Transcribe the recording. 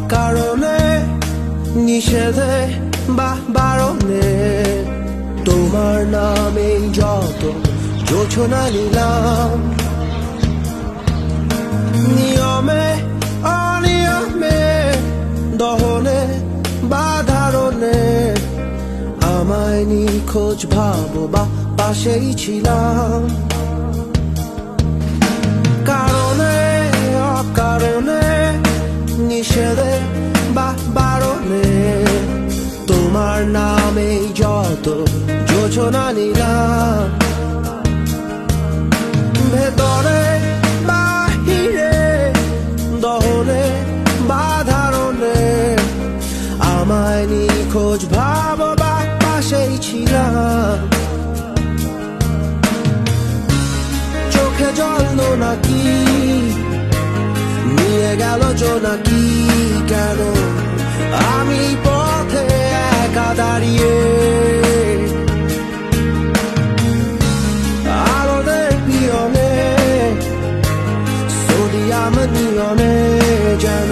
অকারণে নিষেধে বা বারণে তোমার নামে যত যোছনা নিলাম নিয়মে অনিয়মে দহনে বা ধারণে আমায় নিখোঁজ ভাবো বা পাশেই ছিলাম কারণে অকারণে নিষেধে বা বারণে তোমার নামে যত যোছনা নিলাম ভেতরে বাহিরে দহনে বা ধারণে আমায় নিখোঁজ ভাবো বা পাশেই ছিলাম চোখে জল নাকি নিয়ে গেল জোনাকি কেন আমি পথে একা দাঁড়িয়ে আলোদের পিয়নে সোডিয়াম নিয়নে যেন